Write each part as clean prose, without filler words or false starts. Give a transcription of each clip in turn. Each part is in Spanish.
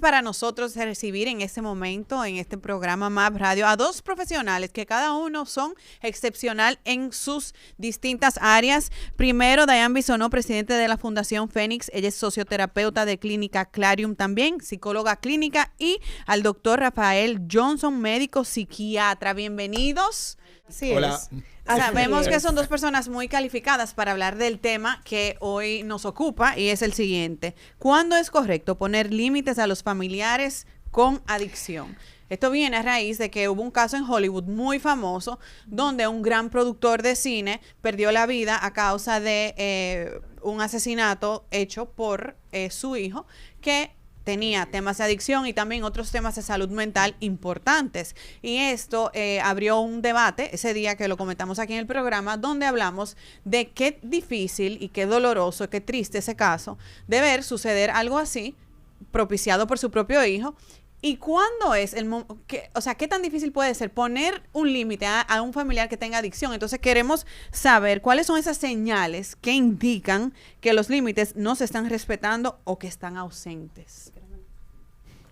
para nosotros recibir en este momento, en este programa MAP Radio, a dos profesionales que cada uno son excepcional en sus distintas áreas. Primero, Dayan Bisonó, presidente de la Fundación Fénix. Ella es socioterapeuta de Clínica Clarium también, psicóloga clínica. Y al doctor Rafael Johnson, médico psiquiatra. Bienvenidos. Sí, hola. Sabemos que son dos personas muy calificadas para hablar del tema que hoy nos ocupa y es el siguiente. ¿Cuándo es correcto poner límites a los familiares con adicción? Esto viene a raíz de que hubo un caso en Hollywood muy famoso donde un gran productor de cine perdió la vida a causa de un asesinato hecho por su hijo, que tenía temas de adicción y también otros temas de salud mental importantes. Y esto abrió un debate ese día que lo comentamos aquí en el programa, donde hablamos de qué difícil y qué doloroso, qué triste ese caso de ver suceder algo así, propiciado por su propio hijo. ¿Y cuándo es el momento? O sea, ¿qué tan difícil puede ser poner un límite a un familiar que tenga adicción? Entonces queremos saber cuáles son esas señales que indican que los límites no se están respetando o que están ausentes.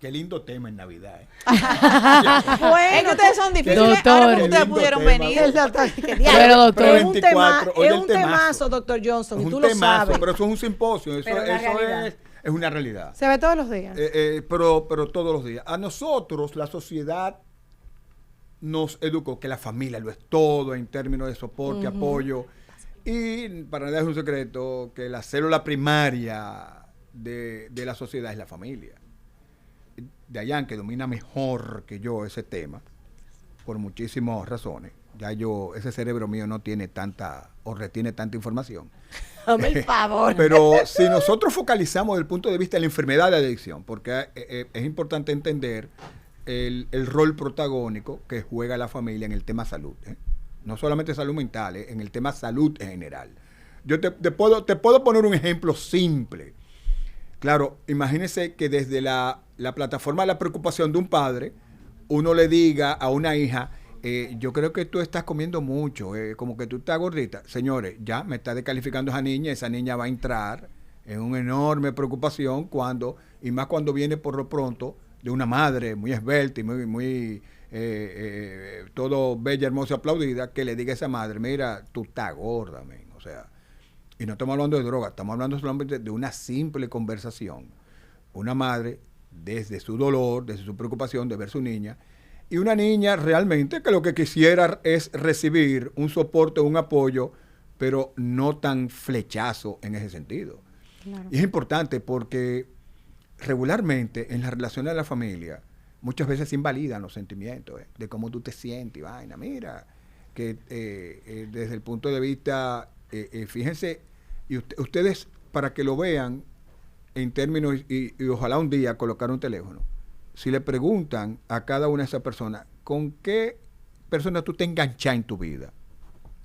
Qué lindo tema en Navidad. Bueno, es que ustedes son difíciles. Doctor, ahora que ustedes pudieron venir. Pero, doctor, Pero es un 24, es un temazo, doctor Johnson, Es y tú un lo temazo, sabes. pero eso es un simposio. Eso es una realidad. Se ve todos los días. Pero todos los días. A nosotros, la sociedad nos educó que la familia lo es todo en términos de soporte, apoyo. Y para nadie es un secreto que la célula primaria de la sociedad es la familia. Dayan, que domina mejor que yo ese tema, por muchísimas razones. Ya ese cerebro mío no tiene tanta o retiene tanta información. Dame el favor. Pero si nosotros focalizamos desde el punto de vista de la enfermedad de adicción, porque es importante entender el rol protagónico que juega la familia en el tema salud, no solamente salud mental, en el tema salud en general. Yo te puedo poner un ejemplo simple. Claro, imagínese que desde la plataforma de la preocupación de un padre, uno le diga a una hija, yo creo que tú estás comiendo mucho, como que tú estás gordita. Señores, ya me está descalificando esa niña va a entrar en una enorme preocupación y más cuando viene por lo pronto de una madre muy esbelta y muy todo bella, hermosa, aplaudida, que le diga a esa madre, mira, tú estás gorda, men. O sea, y no estamos hablando de droga, estamos hablando solamente de una simple conversación. Una madre, desde su dolor, desde su preocupación de ver su niña, y una niña realmente que lo que quisiera es recibir un soporte, un apoyo, pero no tan flechazo en ese sentido. Claro. Y es importante porque regularmente en las relaciones de la familia muchas veces se invalidan los sentimientos de cómo tú te sientes y vaina. Mira, que desde el punto de vista, fíjense, y ustedes para que lo vean en términos, y ojalá un día colocar un teléfono, si le preguntan a cada una de esas personas, ¿con qué persona tú te enganchas en tu vida?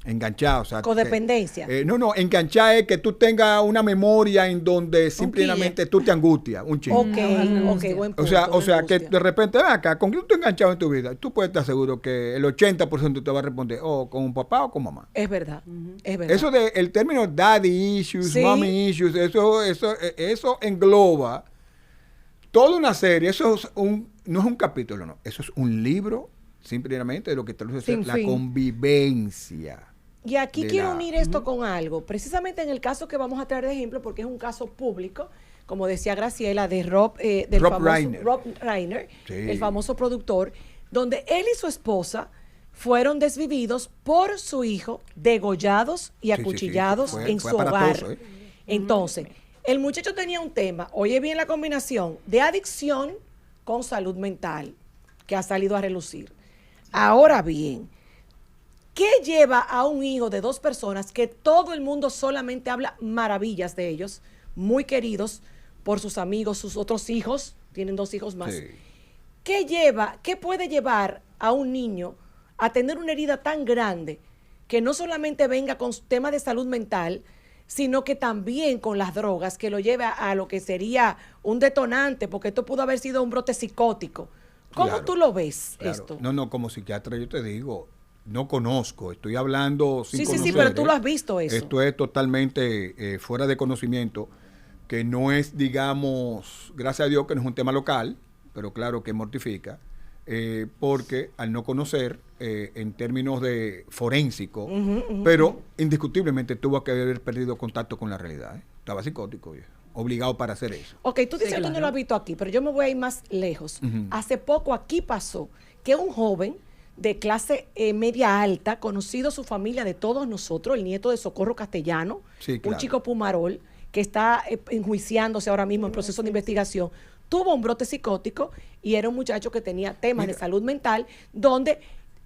Enganchado, o sea, codependencia. No, enganchar es que tú tengas una memoria en donde simplemente tú te angustias, un chingo. Ok, buen punto. O sea que de repente, ven acá, ¿con quién tú te enganchado en tu vida? Tú puedes estar seguro que el 80% te va a responder, o con un papá o con mamá. Es verdad, es verdad. Eso el término daddy issues, ¿sí? Mommy issues, eso engloba toda una serie. Eso es no es un capítulo, no. Eso es un libro, simplemente de lo que te lo dice la convivencia. Y aquí quiero unir esto con algo, precisamente en el caso que vamos a traer de ejemplo, porque es un caso público, como decía Graciela, de Rob Reiner, sí, el famoso productor, donde él y su esposa fueron desvividos por su hijo, degollados y acuchillados en su hogar. Entonces, el muchacho tenía un tema, oye bien la combinación, de adicción con salud mental, que ha salido a relucir. Ahora bien, ¿qué lleva a un hijo de dos personas que todo el mundo solamente habla maravillas de ellos, muy queridos por sus amigos, sus otros hijos, tienen 2 hijos más? Sí. ¿Qué puede llevar a un niño a tener una herida tan grande que no solamente venga con temas de salud mental, sino que también con las drogas, que lo lleve a lo que sería un detonante, porque esto pudo haber sido un brote psicótico? ¿Cómo tú lo ves esto? No, como psiquiatra yo te digo, no conozco, estoy hablando sin conocer. Sí, pero tú lo has visto eso. Esto es totalmente fuera de conocimiento, que no es, digamos, gracias a Dios que no es un tema local, pero claro que mortifica, porque al no conocer en términos de forénsico, pero indiscutiblemente tuvo que haber perdido contacto con la realidad. Estaba psicótico, obligado para hacer eso. Ok, tú dices que tú no lo has visto aquí, pero yo me voy a ir más lejos. Hace poco aquí pasó que un joven de clase media alta, conocido su familia de todos nosotros, el nieto de Socorro Castellano, un chico Pumarol, que está enjuiciándose ahora mismo en proceso de investigación, tuvo un brote psicótico y era un muchacho que tenía temas de salud mental, donde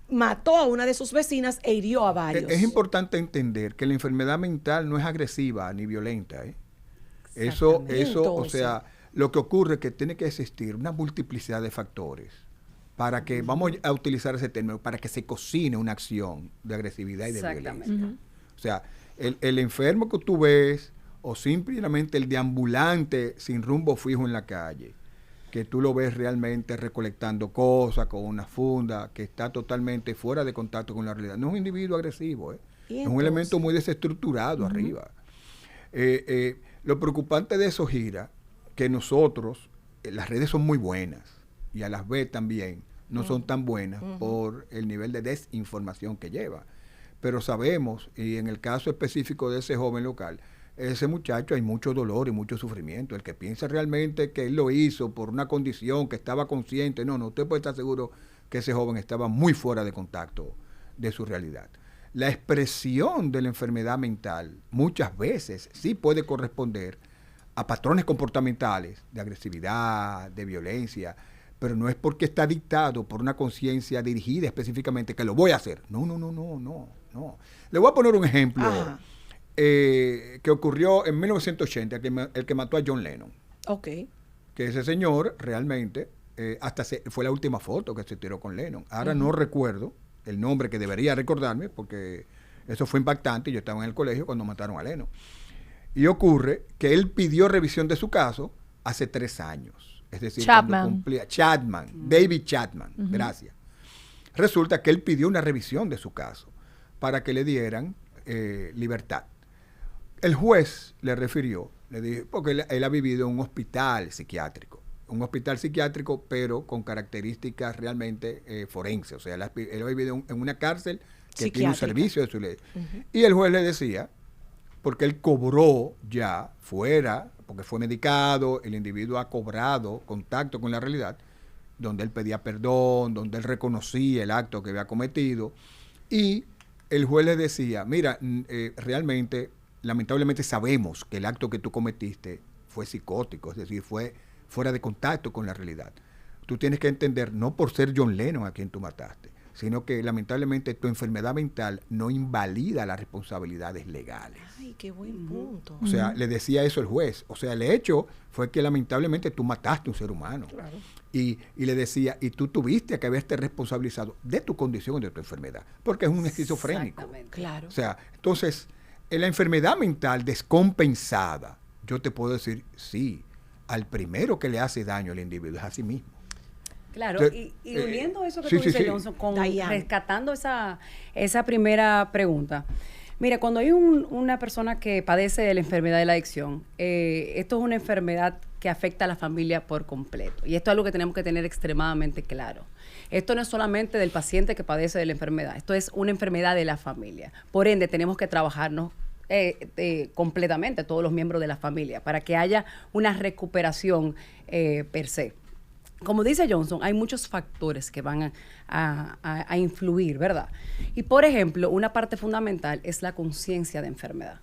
mató a una de sus vecinas e hirió a varios. Es importante entender que la enfermedad mental no es agresiva ni violenta. Eso, o sea, lo que ocurre es que tiene que existir una multiplicidad de factores para que, vamos a utilizar ese término, para que se cocine una acción de agresividad y de violencia. O sea, el enfermo que tú ves, o simplemente el deambulante sin rumbo fijo en la calle, que tú lo ves realmente recolectando cosas con una funda, que está totalmente fuera de contacto con la realidad. No es un individuo agresivo, es un elemento muy desestructurado arriba. Lo preocupante de eso gira que nosotros, las redes son muy buenas, y a las veces también no son tan buenas por el nivel de desinformación que lleva. Pero sabemos, y en el caso específico de ese joven local, ese muchacho hay mucho dolor y mucho sufrimiento. El que piensa realmente que él lo hizo por una condición, que estaba consciente, no, usted puede estar seguro que ese joven estaba muy fuera de contacto de su realidad. La expresión de la enfermedad mental muchas veces sí puede corresponder a patrones comportamentales de agresividad, de violencia, pero no es porque está dictado por una conciencia dirigida específicamente que lo voy a hacer. No. Le voy a poner un ejemplo que ocurrió en 1980, el que mató a John Lennon. Ok. Que ese señor realmente, fue la última foto que se tiró con Lennon. Ahora no recuerdo el nombre que debería recordarme, porque eso fue impactante. Yo estaba en el colegio cuando mataron a Lennon. Y ocurre que él pidió revisión de su caso hace 3 años. Es decir, Chapman. David Chapman, gracias. Resulta que él pidió una revisión de su caso para que le dieran libertad. El juez le refirió, le dijo, porque él ha vivido en un hospital psiquiátrico, pero con características realmente forenses. O sea, él ha vivido en una cárcel que tiene un servicio de su ley. Y el juez le decía, porque él cobró ya fuera, porque fue medicado, el individuo ha cobrado contacto con la realidad, donde él pedía perdón, donde él reconocía el acto que había cometido, y el juez le decía, mira, realmente, lamentablemente sabemos que el acto que tú cometiste fue psicótico, es decir, fue fuera de contacto con la realidad. Tú tienes que entender, no por ser John Lennon a quien tú mataste, sino que lamentablemente tu enfermedad mental no invalida las responsabilidades legales. Ay, qué buen punto. O sea, le decía eso el juez. O sea, el hecho fue que lamentablemente tú mataste a un ser humano. Claro. Y le decía, y tú tuviste que haberte responsabilizado de tu condición y de tu enfermedad, porque es un esquizofrénico. Claro. O sea, entonces, en la enfermedad mental descompensada, yo te puedo decir, sí, al primero que le hace daño al individuo es a sí mismo. Claro, y uniendo eso que tú dices, Johnson, con rescatando esa primera pregunta. Mira, cuando hay una persona que padece de la enfermedad de la adicción, esto es una enfermedad que afecta a la familia por completo. Y esto es algo que tenemos que tener extremadamente claro. Esto no es solamente del paciente que padece de la enfermedad, esto es una enfermedad de la familia. Por ende, tenemos que trabajarnos completamente, todos los miembros de la familia, para que haya una recuperación per se. Como dice Johnson, hay muchos factores que van a influir, ¿verdad? Y, por ejemplo, una parte fundamental es la conciencia de enfermedad.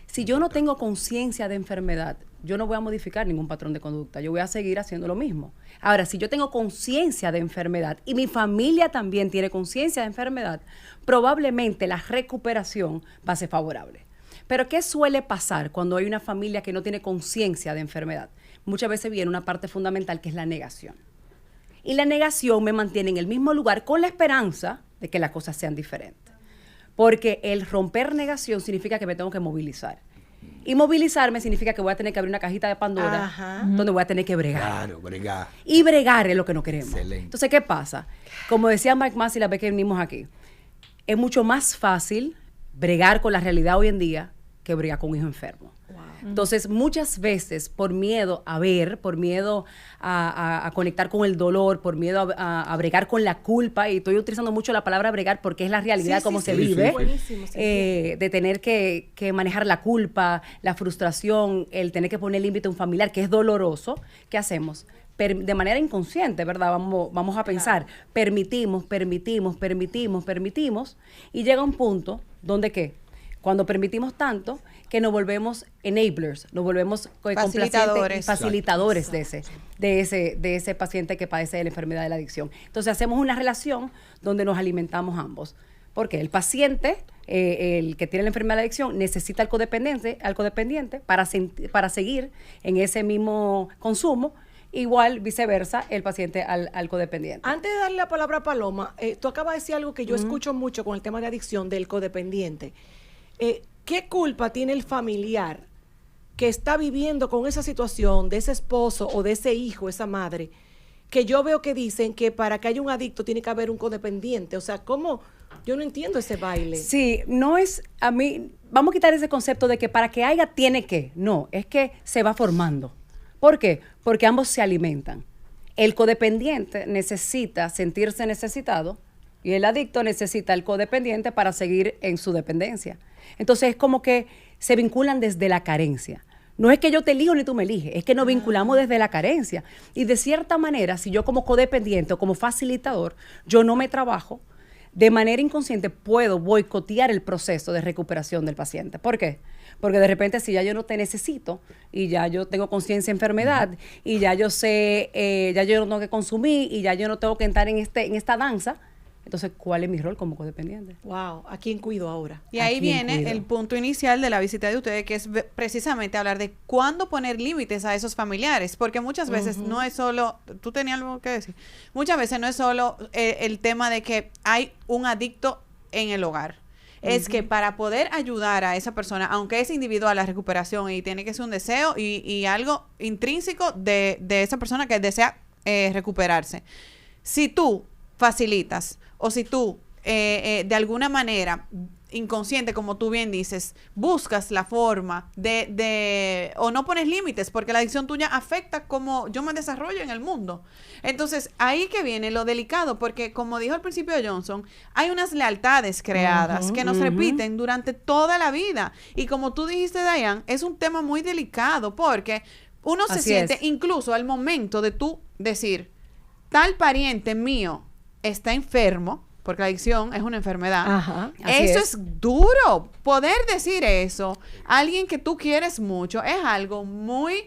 Si yo no tengo conciencia de enfermedad, yo no voy a modificar ningún patrón de conducta. Yo voy a seguir haciendo lo mismo. Ahora, si yo tengo conciencia de enfermedad y mi familia también tiene conciencia de enfermedad, probablemente la recuperación va a ser favorable. Pero, ¿qué suele pasar cuando hay una familia que no tiene conciencia de enfermedad? Muchas veces viene una parte fundamental que es la negación. Y la negación me mantiene en el mismo lugar con la esperanza de que las cosas sean diferentes. Porque el romper negación significa que me tengo que movilizar. Y movilizarme significa que voy a tener que abrir una cajita de Pandora donde voy a tener que bregar. Claro, bregar. Y bregar es lo que no queremos. Excelente. Entonces, ¿qué pasa? Como decía Mike Massey la vez que vinimos aquí, es mucho más fácil bregar con la realidad hoy en día que bregar con un hijo enfermo. Wow. Entonces, muchas veces, por miedo a ver, por miedo a conectar con el dolor, por miedo a bregar con la culpa, y estoy utilizando mucho la palabra bregar porque es la realidad como se vive, de tener que manejar la culpa, la frustración, el tener que poner límite a un familiar, que es doloroso, ¿qué hacemos? De manera inconsciente, ¿verdad? Vamos a pensar, permitimos, y llega un punto donde ¿qué? Cuando permitimos tanto que nos volvemos enablers, nos volvemos facilitadores de ese paciente que padece de la enfermedad de la adicción. Entonces hacemos una relación donde nos alimentamos ambos. Porque el paciente, el que tiene la enfermedad de la adicción, necesita al codependiente para seguir en ese mismo consumo. Igual, viceversa, el paciente al codependiente. Antes de darle la palabra a Paloma, tú acabas de decir algo que yo escucho mucho con el tema de adicción del codependiente. ¿Qué culpa tiene el familiar que está viviendo con esa situación de ese esposo o de ese hijo, esa madre, que yo veo que dicen que para que haya un adicto tiene que haber un codependiente? O sea, ¿cómo? Yo no entiendo ese baile. Sí, no es, a mí, vamos a quitar ese concepto de que para que haya tiene que. No, es que se va formando. ¿Por qué? Porque ambos se alimentan. El codependiente necesita sentirse necesitado y el adicto necesita al codependiente para seguir en su dependencia. Entonces es como que se vinculan desde la carencia. No es que yo te elijo ni tú me eliges, es que nos vinculamos desde la carencia. Y de cierta manera, si yo como codependiente o como facilitador, yo no me trabajo, de manera inconsciente puedo boicotear el proceso de recuperación del paciente. ¿Por qué? Porque de repente si ya yo no te necesito y ya yo tengo conciencia de enfermedad y ya yo sé, ya yo no tengo que consumir y ya yo no tengo que entrar en esta danza, entonces, ¿cuál es mi rol como codependiente? Wow, ¿a quién cuido ahora? Y ahí viene el punto inicial de la visita de ustedes, que es precisamente hablar de cuándo poner límites a esos familiares, porque muchas veces no es solo, tú tenías algo que decir, muchas veces no es solo el tema de que hay un adicto en el hogar. Es que para poder ayudar a esa persona, aunque es individual la recuperación y tiene que ser un deseo y algo intrínseco de esa persona que desea recuperarse, si tú facilitas o si tú de alguna manera inconsciente, como tú bien dices, buscas la forma o no pones límites, porque la adicción tuya afecta cómo yo me desarrollo en el mundo. Entonces, ahí que viene lo delicado, porque como dijo al principio Johnson, hay unas lealtades creadas que nos repiten durante toda la vida. Y como tú dijiste, Diane, es un tema muy delicado, porque uno se siente, incluso al momento de tú decir, tal pariente mío está enfermo, porque la adicción es una enfermedad. Ajá, eso es duro. Poder decir eso a alguien que tú quieres mucho es algo muy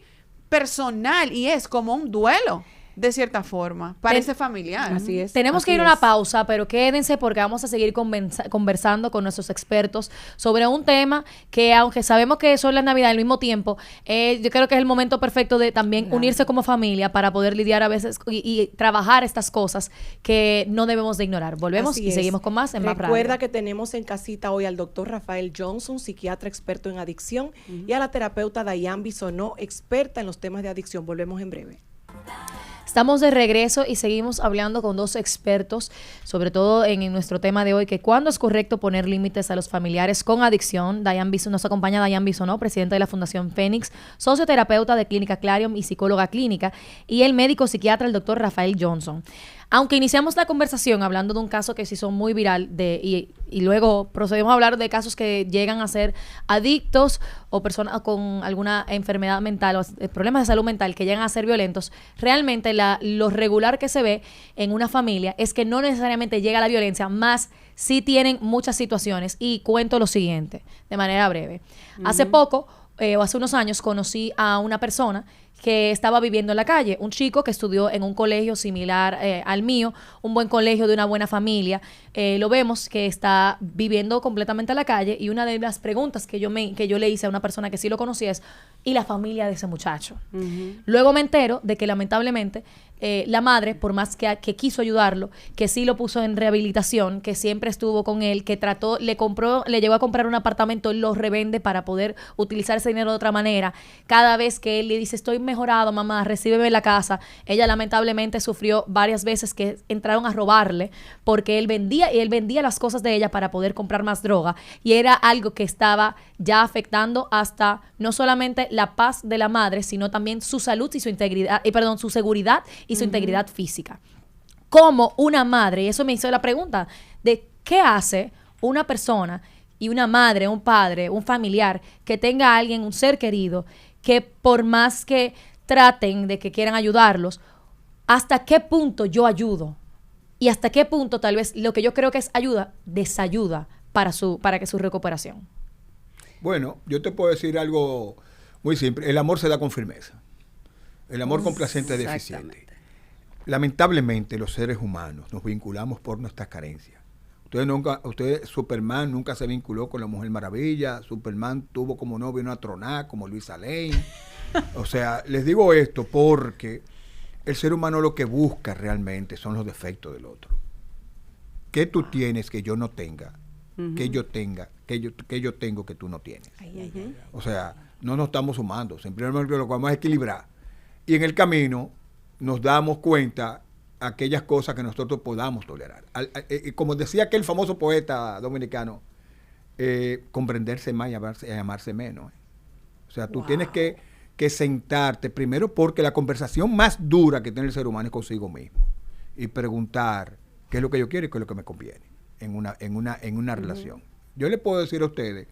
personal y es como un duelo, de cierta forma, para ese familiar. Así es. Tenemos que ir a una pausa, pero quédense porque vamos a seguir conversando con nuestros expertos sobre un tema que, aunque sabemos que son las Navidades al mismo tiempo, yo creo que es el momento perfecto de también unirse como familia para poder lidiar a veces y trabajar estas cosas que no debemos de ignorar. Volvemos y seguimos con más en Más Radio. Recuerda que tenemos en casita hoy al doctor Rafael Johnson, psiquiatra experto en adicción, y a la terapeuta Diane Bisonó, experta en los temas de adicción. Volvemos en breve. Estamos de regreso y seguimos hablando con dos expertos, sobre todo en nuestro tema de hoy, que cuándo es correcto poner límites a los familiares con adicción. Nos acompaña Diane Bisonó, presidenta de la Fundación Fénix, socioterapeuta de Clínica Clarion y psicóloga clínica, y el médico psiquiatra, el doctor Rafael Johnson. Aunque iniciamos la conversación hablando de un caso que se hizo muy viral y luego procedemos a hablar de casos que llegan a ser adictos o personas con alguna enfermedad mental o problemas de salud mental que llegan a ser violentos, realmente lo regular que se ve en una familia es que no necesariamente llega a la violencia, más sí tienen muchas situaciones. Y cuento lo siguiente, de manera breve. Hace poco, o hace unos años, conocí a una persona que estaba viviendo en la calle, un chico que estudió en un colegio similar al mío, un buen colegio de una buena familia. Lo vemos que está viviendo completamente en la calle, y una de las preguntas que yo le hice a una persona que sí lo conocía es, ¿y la familia de ese muchacho? Luego me entero de que lamentablemente la madre, por más que quiso ayudarlo, que sí lo puso en rehabilitación, que siempre estuvo con él, que le llegó a comprar un apartamento, lo revende para poder utilizar ese dinero de otra manera. Cada vez que él le dice, me mejorado, mamá, recíbeme en la casa. Ella lamentablemente sufrió varias veces que entraron a robarle porque él vendía las cosas de ella para poder comprar más droga, y era algo que estaba ya afectando hasta no solamente la paz de la madre, sino también su salud y su integridad, su seguridad y su integridad física. Como una madre, y eso me hizo la pregunta de qué hace una persona y una madre, un padre, un familiar que tenga a alguien, un ser querido, que por más que traten de que quieran ayudarlos, ¿hasta qué punto yo ayudo? Y hasta qué punto tal vez lo que yo creo que es ayuda, desayuda para que su recuperación. Bueno, yo te puedo decir algo muy simple. El amor se da con firmeza. El amor complaciente es deficiente. Lamentablemente los seres humanos nos vinculamos por nuestras carencias. Superman nunca se vinculó con la Mujer Maravilla. Superman tuvo como novio una troná como Luisa Lane. O sea, les digo esto porque el ser humano lo que busca realmente son los defectos del otro. ¿Qué tú tienes que yo no tenga? Que yo tenga, que yo tengo que tú no tienes. O sea, no nos estamos sumando. Simplemente lo que vamos a equilibrar. Y en el camino nos damos cuenta aquellas cosas que nosotros podamos tolerar. Como decía aquel famoso poeta dominicano, comprenderse más y amarse menos. O sea, tú tienes que sentarte primero, porque la conversación más dura que tiene el ser humano es consigo mismo, y preguntar qué es lo que yo quiero y qué es lo que me conviene en una relación. Yo le puedo decir a ustedes,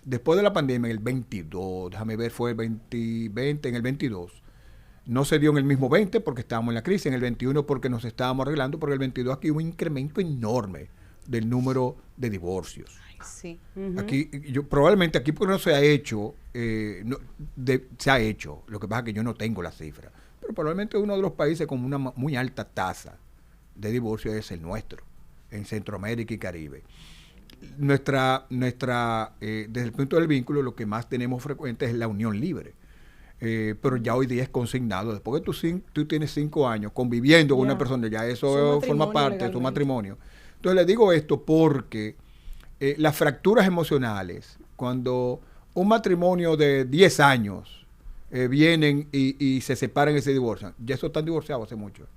después de la pandemia, en el 22, déjame ver, fue el 2020, en el 22, no se dio en el mismo 20 porque estábamos en la crisis, en el 21 porque nos estábamos arreglando, porque el 22 aquí hubo un incremento enorme del número de divorcios. Sí. Aquí, probablemente aquí porque no se ha hecho, se ha hecho, lo que pasa es que yo no tengo la cifra, pero probablemente uno de los países con una muy alta tasa de divorcio es el nuestro, en Centroamérica y Caribe. Desde el punto del vínculo, lo que más tenemos frecuente es la unión libre. Pero ya hoy día es consignado. Después que tú tienes 5 años conviviendo con una persona, ya eso forma parte de tu matrimonio. Entonces le digo esto porque las fracturas emocionales, cuando un matrimonio de 10 años vienen y se separan y se divorcian, ya eso están divorciados hace mucho.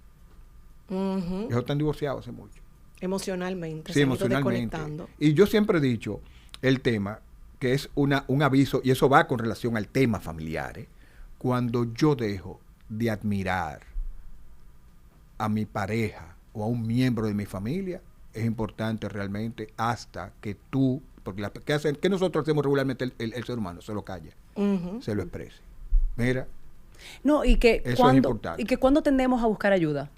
Eso están divorciados hace mucho. Emocionalmente. Sí, emocionalmente. Y yo siempre he dicho el tema, que es un aviso, y eso va con relación al tema familiar, cuando yo dejo de admirar a mi pareja o a un miembro de mi familia, es importante realmente hasta que tú, porque ¿qué nosotros hacemos regularmente el ser humano? Se lo calla, se lo exprese. Mira, no, y que eso es importante. Y que cuando tendemos a buscar ayuda.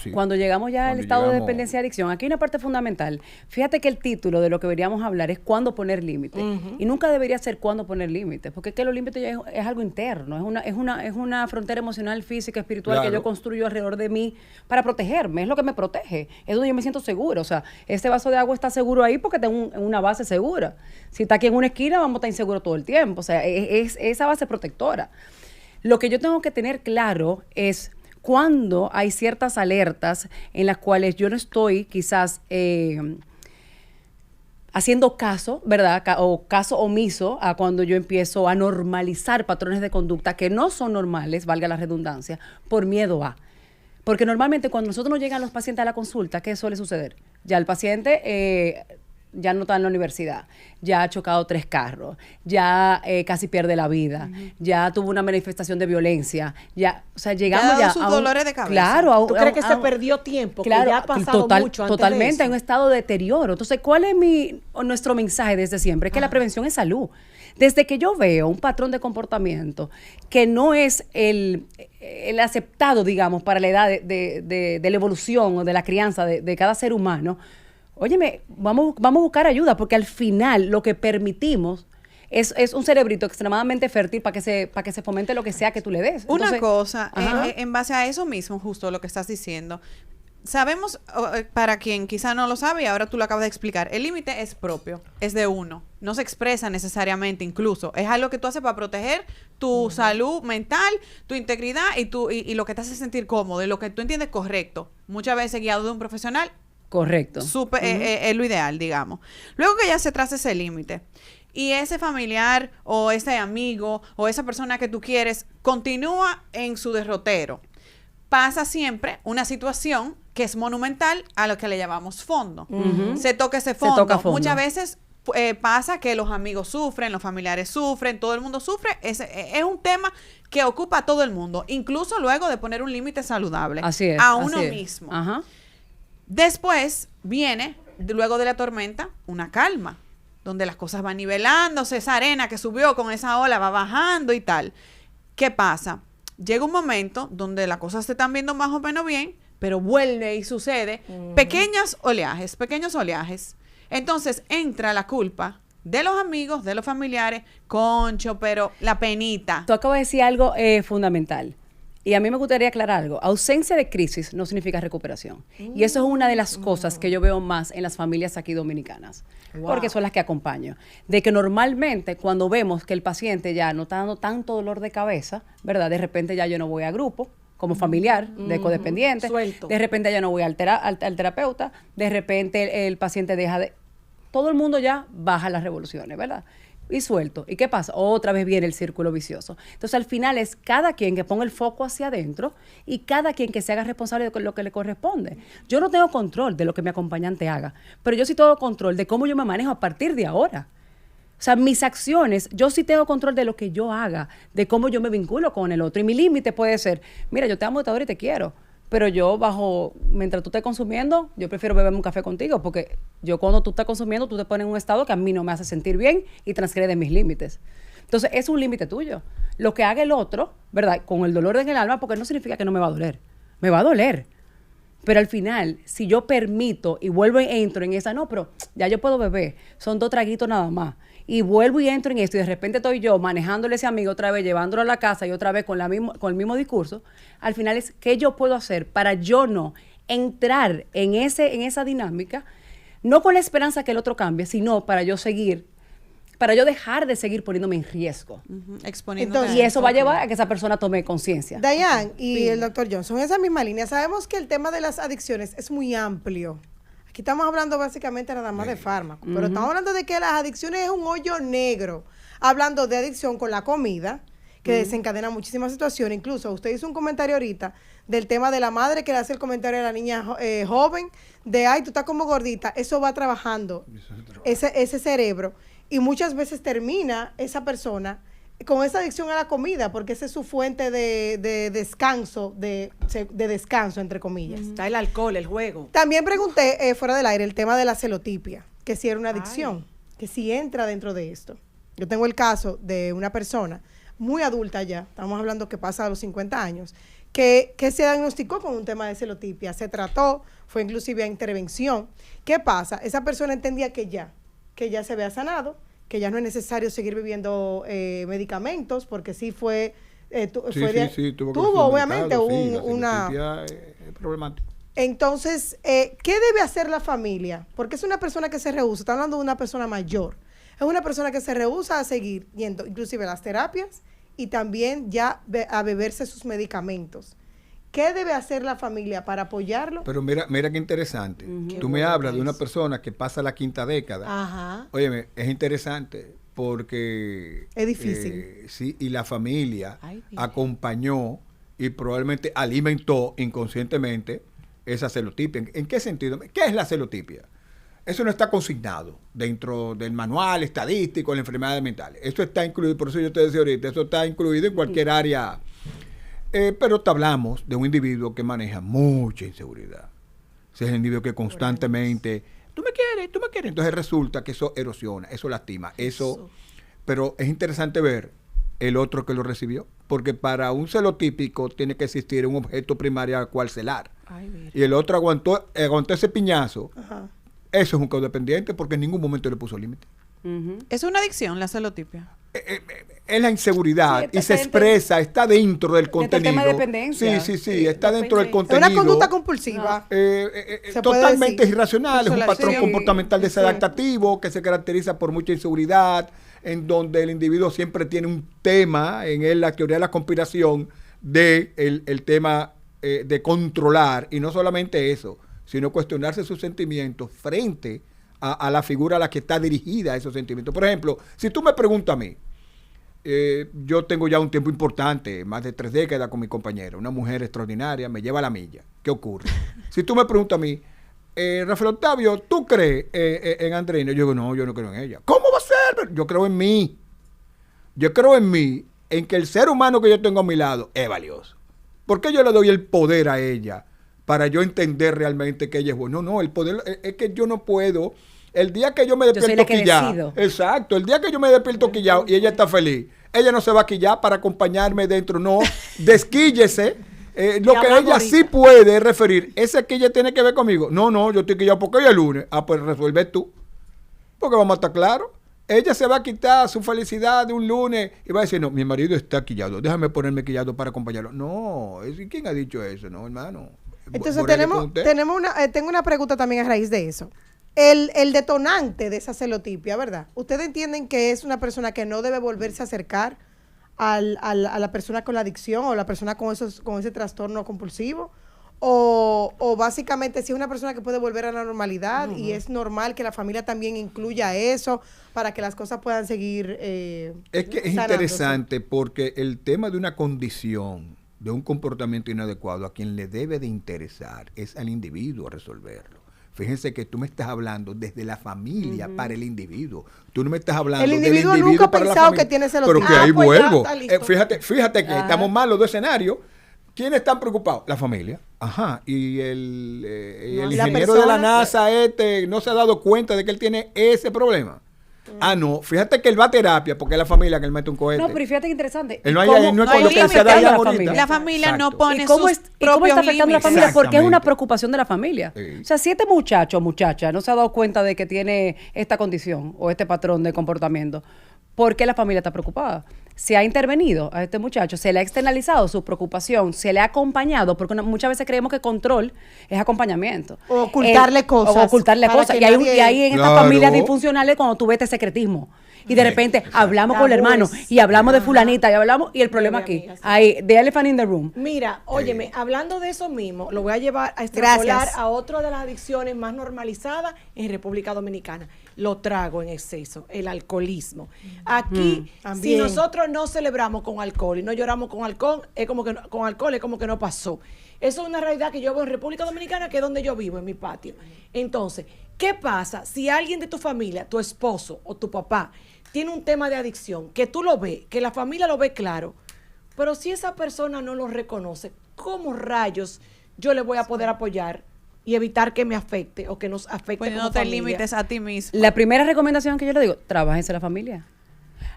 Sí. Cuando llegamos ya al estado de dependencia y adicción, aquí hay una parte fundamental. Fíjate que el título de lo que deberíamos hablar es cuándo poner límites. Y nunca debería ser cuándo poner límites, porque es que los límites ya es algo interno, es una frontera emocional, física, espiritual, que yo construyo alrededor de mí para protegerme. Es lo que me protege, es donde yo me siento seguro. O sea, este vaso de agua está seguro ahí porque tengo una base segura. Si está aquí en una esquina, vamos a estar inseguros todo el tiempo. O sea, es esa base protectora. Lo que yo tengo que tener claro es cuando hay ciertas alertas en las cuales yo no estoy quizás haciendo caso, ¿verdad? O caso omiso a cuando yo empiezo a normalizar patrones de conducta que no son normales, valga la redundancia, por miedo a. Porque normalmente cuando nosotros nos llegan los pacientes a la consulta, ¿qué suele suceder? Ya el paciente ya no está en la universidad, ya ha chocado 3 carros, ya casi pierde la vida, ya tuvo una manifestación de violencia, o sea, llegamos ya sus dolores de cabeza. Claro, ¿tú crees que se perdió tiempo? Claro, que ya ha pasado mucho antes totalmente, de eso. hay un estado de deterioro. Entonces, ¿cuál es nuestro mensaje desde siempre? Es que la prevención es salud. Desde que yo veo un patrón de comportamiento que no es el aceptado, digamos, para la edad de la evolución o de la crianza de cada ser humano, óyeme, vamos a buscar ayuda, porque al final lo que permitimos es un cerebrito extremadamente fértil para que se fomente lo que sea que tú le des. Entonces, una cosa, en base a eso mismo, justo lo que estás diciendo, sabemos, para quien quizá no lo sabe, y ahora tú lo acabas de explicar, el límite es propio, es de uno, no se expresa necesariamente incluso, es algo que tú haces para proteger tu salud mental, tu integridad y lo que te hace sentir cómodo, y lo que tú entiendes correcto, muchas veces guiado de un profesional. Correcto. Es lo ideal, digamos. Luego que ya se traza ese límite, y ese familiar o ese amigo o esa persona que tú quieres continúa en su derrotero, pasa siempre una situación que es monumental a lo que le llamamos fondo. Se toca ese fondo. Se toca fondo. Muchas veces pasa que los amigos sufren, los familiares sufren, todo el mundo sufre. Es un tema que ocupa a todo el mundo, incluso luego de poner un límite saludable a uno mismo. Ajá. Después viene, luego de la tormenta, una calma, donde las cosas van nivelándose, esa arena que subió con esa ola va bajando y tal. ¿Qué pasa? Llega un momento donde las cosas se están viendo más o menos bien, pero vuelve y sucede pequeños oleajes. Entonces entra la culpa de los amigos, de los familiares, concho, pero la penita. Tú acabas de decir algo fundamental. Y a mí me gustaría aclarar algo. Ausencia de crisis no significa recuperación. Y eso es una de las cosas que yo veo más en las familias aquí dominicanas. Wow. Porque son las que acompaño. De que normalmente cuando vemos que el paciente ya no está dando tanto dolor de cabeza, ¿verdad? De repente ya yo no voy a grupo como familiar, de codependiente. Suelto. De repente ya no voy al terapeuta. De repente el paciente deja de... Todo el mundo ya baja las revoluciones, ¿verdad? Y suelto. ¿Y qué pasa? Otra vez viene el círculo vicioso. Entonces, al final es cada quien que ponga el foco hacia adentro y cada quien que se haga responsable de lo que le corresponde. Yo no tengo control de lo que mi acompañante haga, pero yo sí tengo control de cómo yo me manejo a partir de ahora. O sea, mis acciones, yo sí tengo control de lo que yo haga, de cómo yo me vinculo con el otro. Y mi límite puede ser, mira, yo te amo de ahora y te quiero, pero yo mientras tú estés consumiendo, yo prefiero beberme un café contigo, porque yo cuando tú estás consumiendo, tú te pones en un estado que a mí no me hace sentir bien y transgrede mis límites. Entonces, es un límite tuyo. Lo que haga el otro, ¿verdad? Con el dolor en el alma, porque no significa que no me va a doler. Me va a doler. Pero al final, si yo permito y vuelvo y entro en esa, no, pero ya yo puedo beber, son 2 traguitos nada más. Y vuelvo y entro en esto y de repente estoy yo manejándole a ese amigo otra vez, llevándolo a la casa y otra vez con el mismo discurso. Al final es, ¿qué yo puedo hacer para yo no entrar en esa dinámica? No con la esperanza que el otro cambie, sino para yo dejar de seguir poniéndome en riesgo. Exponiéndome. Y eso va a llevar a que esa persona tome conciencia. Diane y el doctor Johnson, en esa misma línea, sabemos que el tema de las adicciones es muy amplio. Aquí estamos hablando básicamente nada más de fármacos, pero estamos hablando de que las adicciones es un hoyo negro. Hablando de adicción con la comida, que desencadena muchísimas situaciones. Incluso usted hizo un comentario ahorita del tema de la madre que le hace el comentario a la niña joven, de, ay, tú estás como gordita. Eso va trabajando, ese cerebro. Y muchas veces termina esa persona con esa adicción a la comida, porque esa es su fuente de descanso, de descanso, entre comillas. Está el alcohol, el juego. También pregunté, fuera del aire, el tema de la celotipia, que si era una adicción, que si entra dentro de esto. Yo tengo el caso de una persona muy adulta ya, estamos hablando que pasa a los 50 años, que se diagnosticó con un tema de celotipia, se trató, fue inclusive a intervención. ¿Qué pasa? Esa persona entendía que ya se había sanado, que ya no es necesario seguir bebiendo medicamentos, porque sí fue... tuvo obviamente una... problemática. Entonces, ¿qué debe hacer la familia? Porque es una persona que se rehúsa, está hablando de una persona mayor, es una persona que se rehúsa a seguir yendo inclusive a las terapias y también ya a beberse sus medicamentos. ¿Qué debe hacer la familia para apoyarlo? Pero mira qué interesante. Tú me hablas de una persona que pasa la 5ª década. Ajá. Óyeme, es interesante porque... Es difícil. Sí, y la familia acompañó y probablemente alimentó inconscientemente esa celotipia. ¿En qué sentido? ¿Qué es la celotipia? Eso no está consignado dentro del manual estadístico de las enfermedades mentales. Eso está incluido, por eso yo te decía ahorita, eso está incluido en cualquier área. Pero te hablamos de un individuo que maneja mucha inseguridad. Ese es el individuo que constantemente, tú me quieres. Entonces resulta que eso erosiona, eso lastima, eso. Pero es interesante ver el otro que lo recibió, porque para un celotípico tiene que existir un objeto primario al cual celar. Y el otro aguantó ese piñazo. Ajá. Eso es un codependiente porque en ningún momento le puso límite. ¿Es una adicción la celotipia? Es la inseguridad y se expresa, está dentro del contenido. Tema de dependencia. Sí, está dentro del contenido. Es una conducta compulsiva. Totalmente irracional, es un patrón comportamental desadaptativo que se caracteriza por mucha inseguridad, en donde el individuo siempre tiene un tema, en él la teoría de la conspiración, de el tema de controlar, y no solamente eso, sino cuestionarse sus sentimientos frente a la figura a la que está dirigida esos sentimientos. Por ejemplo, si tú me preguntas a mí, yo tengo ya un tiempo importante, más de 3 décadas con mi compañera, una mujer extraordinaria, me lleva a la milla. ¿Qué ocurre? Si tú me preguntas a mí, Rafael Octavio, ¿tú crees en Andreina? Yo digo, no, yo no creo en ella. ¿Cómo va a ser? Yo creo en mí. Yo creo en mí, en que el ser humano que yo tengo a mi lado es valioso. ¿Por qué yo le doy el poder a ella para yo entender realmente que ella es buena? No, el poder es que yo no puedo. El día que yo me despierto quillado. Exacto, el día que yo me despierto quillado y ella está feliz, ella no se va a quillar para acompañarme dentro, no, desquíllese. Lo que ella sí puede referir, ese que ella tiene que ver conmigo. No, yo estoy quillado porque hoy es lunes. Pues resuelve tú. Porque vamos a estar claros. Ella se va a quitar su felicidad de un lunes y va a decir, no, mi marido está quillado, déjame ponerme quillado para acompañarlo. No, ¿quién ha dicho eso? No, hermano. Entonces tengo una pregunta también a raíz de eso. El detonante de esa celotipia, ¿verdad? ¿Ustedes entienden que es una persona que no debe volverse a acercar a la persona con la adicción o la persona con ese trastorno compulsivo? O básicamente si es una persona que puede volver a la normalidad y es normal que la familia también incluya eso para que las cosas puedan seguir es que es interesante porque el tema de una condición, de un comportamiento inadecuado, a quien le debe de interesar es al individuo resolverlo. Fíjense que tú me estás hablando desde la familia para el individuo. Tú no me estás hablando del individuo nunca para la familia. Que tiene celotipia. Pero que ahí vuelvo. Fíjate que estamos mal los dos escenarios. ¿Quiénes están preocupados? La familia. Ajá. Y el ingeniero de la NASA no se ha dado cuenta de que él tiene ese problema. No, fíjate que él va a terapia porque es la familia que él mete un cohete. No, pero fíjate que interesante. Él no es con lo que se da la familia. La familia no pone cómo está afectando a la familia? Porque es una preocupación de la familia. Sí. O sea, si este muchacho o muchacha no se ha dado cuenta de que tiene esta condición o este patrón de comportamiento, ¿por qué la familia está preocupada? Se ha intervenido a este muchacho, se le ha externalizado su preocupación, se le ha acompañado, porque muchas veces creemos que control es acompañamiento. O ocultarle cosas. O ocultarle cosas. Y ahí en estas familias disfuncionales, cuando tú ves este secretismo, y de repente hablamos con el hermano, y hablamos de fulanita, y el problema aquí. Ahí, the elephant in the room. Mira, óyeme, hablando de eso mismo, lo voy a llevar a extrapolar a otra de las adicciones más normalizadas en República Dominicana. Lo trago en exceso, el alcoholismo. Aquí, si nosotros no celebramos con alcohol y no lloramos con alcohol, es como que no pasó. Eso es una realidad que yo veo en República Dominicana, que es donde yo vivo, en mi patio. Entonces, ¿qué pasa si alguien de tu familia, tu esposo o tu papá, tiene un tema de adicción, que tú lo ves, que la familia lo ve claro, pero si esa persona no lo reconoce, ¿cómo rayos yo le voy a poder apoyar y evitar que me afecte o que nos afecte como familia? No te limites a ti mismo. La primera recomendación que yo le digo, trabájense la familia.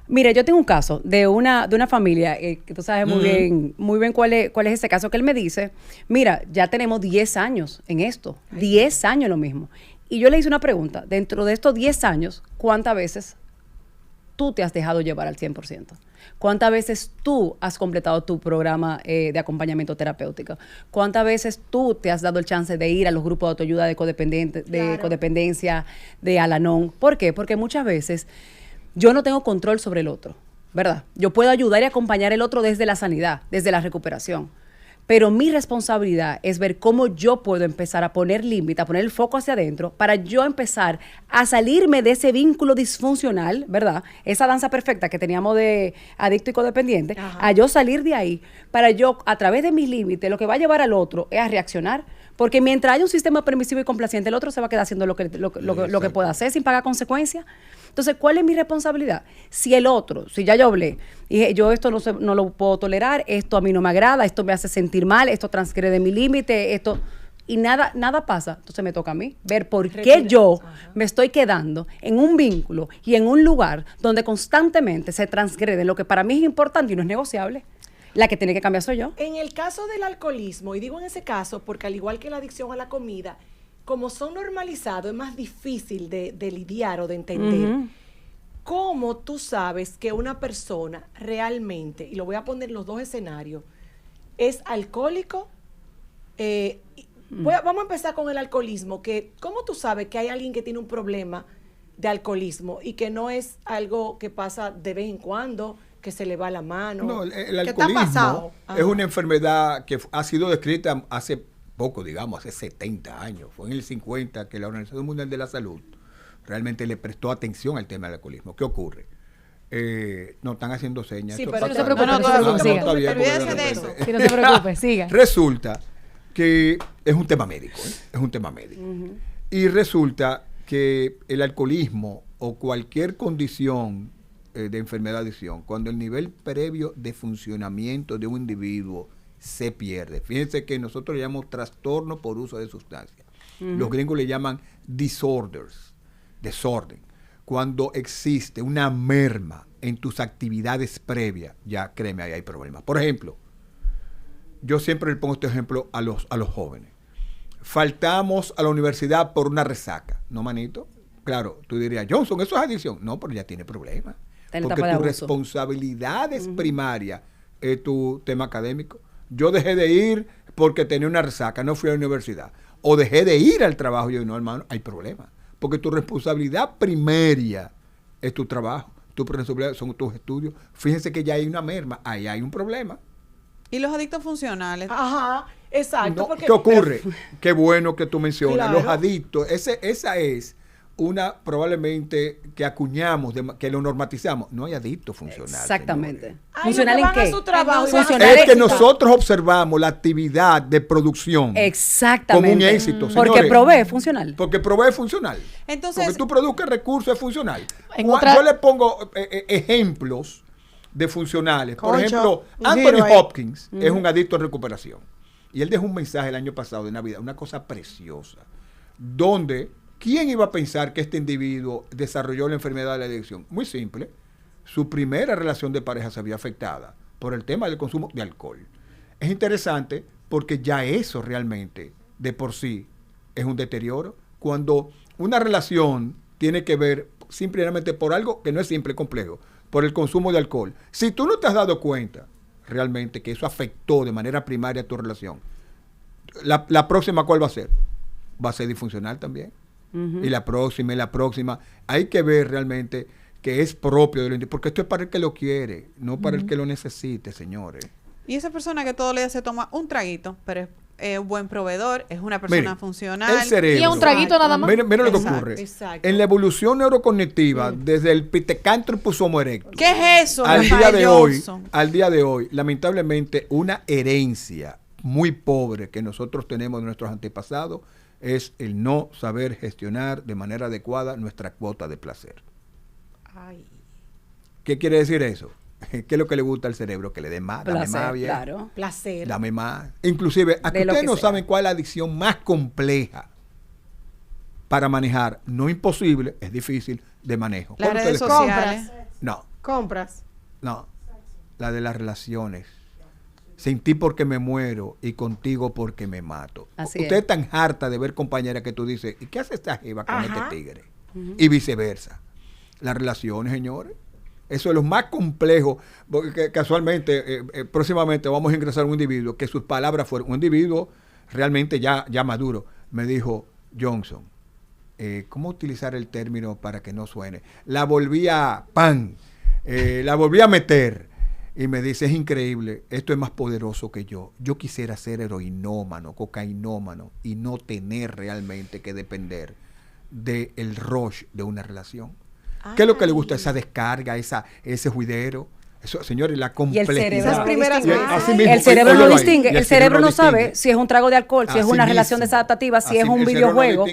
Mira, yo tengo un caso de una familia que tú sabes muy bien cuál es ese caso, que él me dice, mira, ya tenemos 10 años en esto, 10 años lo mismo. Y yo le hice una pregunta, dentro de estos 10 años, ¿cuántas veces tú te has dejado llevar al 100%? ¿Cuántas veces tú has completado tu programa de acompañamiento terapéutico? ¿Cuántas veces tú te has dado el chance de ir a los grupos de autoayuda de codependencia, de Al-Anon? ¿Por qué? Porque muchas veces yo no tengo control sobre el otro, ¿verdad? Yo puedo ayudar y acompañar al otro desde la sanidad, desde la recuperación. Pero mi responsabilidad es ver cómo yo puedo empezar a poner límite, a poner el foco hacia adentro, para yo empezar a salirme de ese vínculo disfuncional, ¿verdad? Esa danza perfecta que teníamos de adicto y codependiente, a yo salir de ahí, para yo, a través de mis límites, lo que va a llevar al otro es a reaccionar. Porque mientras haya un sistema permisivo y complaciente, el otro se va a quedar haciendo lo que pueda hacer sin pagar consecuencias. Entonces, ¿cuál es mi responsabilidad? Si el otro, si ya yo hablé, dije, yo esto no lo puedo tolerar, esto a mí no me agrada, esto me hace sentir mal, esto transgrede mi límite, y nada pasa. Entonces me toca a mí ver por qué yo me estoy quedando en un vínculo y en un lugar donde constantemente se transgrede lo que para mí es importante y no es negociable. La que tiene que cambiar soy yo. En el caso del alcoholismo, y digo en ese caso porque al igual que la adicción a la comida, como son normalizados, es más difícil de lidiar o de entender. ¿Cómo tú sabes que una persona realmente, y lo voy a poner en los dos escenarios, es alcohólico? Vamos a empezar con el alcoholismo. ¿Cómo tú sabes que hay alguien que tiene un problema de alcoholismo y que no es algo que pasa de vez en cuando, que se le va la mano? No, el alcoholismo es una enfermedad que ha sido descrita hace poco, digamos, hace 70 años. Fue en el 50 que la Organización Mundial de la Salud realmente le prestó atención al tema del alcoholismo. ¿Qué ocurre? No, están haciendo señas. Sí, pero no se preocupe, no se preocupe, siga. Resulta que es un tema médico, es un tema médico. Y resulta que el alcoholismo o cualquier condición de enfermedad de adicción, cuando el nivel previo de funcionamiento de un individuo se pierde. Fíjense que nosotros le llamamos trastorno por uso de sustancias. Los gringos le llaman disorders, desorden. Cuando existe una merma en tus actividades previas, ya créeme, ahí hay problemas. Por ejemplo, yo siempre le pongo este ejemplo a los jóvenes. Faltamos a la universidad por una resaca, ¿no, manito? Claro, tú dirías, Johnson, ¿eso es adicción? No, pero ya tiene problemas. Porque tu responsabilidad es primaria es tu tema académico. Yo dejé de ir porque tenía una resaca, no fui a la universidad. O dejé de ir al trabajo. Yo no, hermano, hay problemas. Porque tu responsabilidad primaria es tu trabajo. Tu responsabilidad son tus estudios. Fíjense que ya hay una merma. Ahí hay un problema. ¿Y los adictos funcionales? Ajá, exacto. No, ¿qué ocurre? Qué bueno que tú mencionas. Claro. Los adictos, esa es una probablemente que acuñamos, que lo normatizamos. No hay adicto funcional. Exactamente. ¿Funcional en qué? Es que nosotros observamos la actividad de producción. Exactamente. Como un éxito, señores. Porque provee funcional. Porque provee funcional. Entonces, porque tú produzcas recursos es funcional. Yo le pongo ejemplos de funcionales. Por ejemplo, Anthony Hopkins es un adicto en recuperación. Y él dejó un mensaje el año pasado de Navidad, una cosa preciosa, donde ¿quién iba a pensar que este individuo desarrolló la enfermedad de la adicción? Muy simple. Su primera relación de pareja se vio afectada por el tema del consumo de alcohol. Es interesante porque ya eso realmente de por sí es un deterioro. Cuando una relación tiene que ver simplemente por algo que no es simple, complejo, por el consumo de alcohol. Si tú no te has dado cuenta realmente que eso afectó de manera primaria tu relación, la próxima, ¿cuál va a ser? Va a ser disfuncional también. Y la próxima. Hay que ver realmente que es propio del individuo, porque esto es para el que lo quiere, no para el que lo necesite, señores. Y esa persona que todos los días se toma un traguito, pero es un buen proveedor, es una persona funcional. El cerebro, y es un traguito nada más. Mira lo que ocurre. Exacto. En la evolución neurocognitiva, desde el Pithecanthropus homo erectus. ¿Qué es eso? Al día de hoy, lamentablemente, una herencia muy pobre que nosotros tenemos de nuestros antepasados es el no saber gestionar de manera adecuada nuestra cuota de placer. Ay. ¿Qué quiere decir eso? ¿Qué es lo que le gusta al cerebro? Que le dé más, placer, dame más bien. Claro. Placer. Dame más. Inclusive, a que ustedes no saben cuál es la adicción más compleja para manejar. No imposible, es difícil de manejo. Las redes sociales. No. Compras. No. La de las relaciones. Sin ti porque me muero y contigo porque me mato. Usted es tan harta de ver compañeras que tú dices, ¿y qué hace esta jeva con este tigre? Y viceversa. Las relaciones, señores. Eso es lo más complejo. Porque casualmente, próximamente vamos a ingresar a un individuo que sus palabras fueron, un individuo realmente ya maduro, me dijo, Johnson, ¿cómo utilizar el término para que no suene? La volví a meter. Y me dice, es increíble, esto es más poderoso que yo. Yo quisiera ser heroinómano, cocainómano y no tener realmente que depender del rush de una relación. ¿Qué es lo que le gusta? Esa descarga, ese juidero. Eso, señores, la complejidad. El cerebro no distingue. El cerebro no sabe si es un trago de alcohol, si es una relación desadaptativa, si es un videojuego.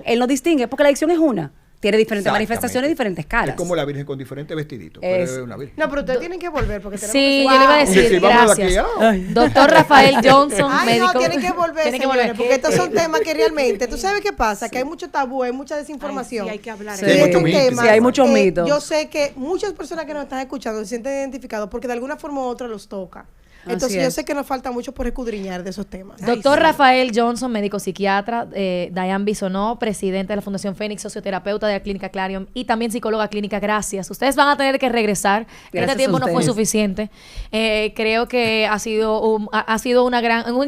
Él no distingue porque la adicción es una. Tiene diferentes manifestaciones, diferentes escalas. Es como la Virgen con diferentes vestiditos. No, pero ustedes tienen que volver porque tenemos sí, yo le iba a decir, gracias. Doctor Rafael Johnson, médico. No, tienen que volver, señores, porque estos son temas que realmente, ¿tú sabes qué pasa? Que hay mucho tabú, hay mucha desinformación. Sí, hay que hablar. Sí, hay muchos mitos. Yo sé que muchas personas que nos están escuchando se sienten identificados porque de alguna forma u otra los toca. Entonces yo sé que nos falta mucho por escudriñar de esos temas. Doctor Rafael Johnson, médico psiquiatra, Diane Bisonó, presidente de la Fundación Fénix, socioterapeuta de la Clínica Clarion y también psicóloga clínica. Gracias. Ustedes van a tener que regresar. Este tiempo no fue suficiente. Creo que ha sido un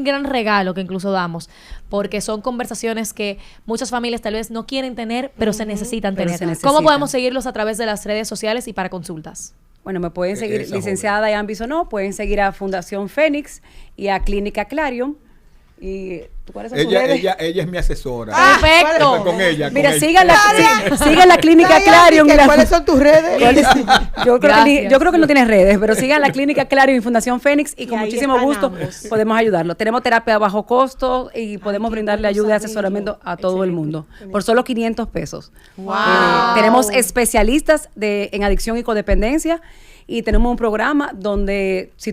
gran regalo que incluso damos, porque son conversaciones que muchas familias tal vez no quieren tener, pero se necesitan tener. ¿Cómo podemos seguirlos a través de las redes sociales y para consultas? Bueno, me pueden seguir, licenciada Diane Bisonó, pueden seguir a Fundación Fénix y a Clínica Clarion. Y ¿cuáles son tus redes? Ella es mi asesora. Perfecto. Con ella. Mira, sigan la clínica Clarion. ¿Cuáles son tus redes? Yo creo que no tienes redes, pero sigan la clínica Clarion y Fundación Fénix y con muchísimo gusto podemos ayudarlo. Tenemos terapia a bajo costo y podemos brindarle ayuda y asesoramiento a todo el mundo por solo $500. Wow. Tenemos especialistas en adicción y codependencia y tenemos un programa donde si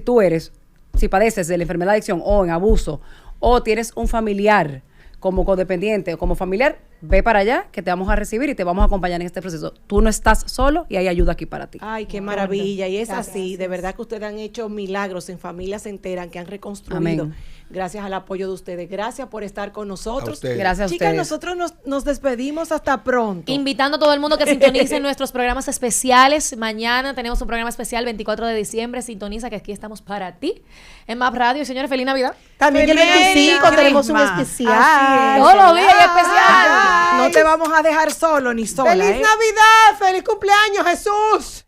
padeces de la enfermedad de adicción o en abuso o tienes un familiar como codependiente o como familiar, ve para allá que te vamos a recibir y te vamos a acompañar en este proceso. Tú no estás solo y hay ayuda aquí para ti. Ay, qué maravilla. Y es así, de verdad que ustedes han hecho milagros en familias enteras que han reconstruido. Amén. Gracias al apoyo de ustedes. Gracias por estar con nosotros. Gracias a ustedes. Chicas, nosotros nos despedimos hasta pronto. Invitando a todo el mundo que sintonice nuestros programas especiales. Mañana tenemos un programa especial, 24 de diciembre. Sintoniza que aquí estamos para ti en MAP Radio. Y señores, feliz Navidad. También el 25 tenemos un especial. Todos los días hay especial. No te vamos a dejar solo ni sola. ¡Feliz Navidad! ¡Feliz cumpleaños, Jesús!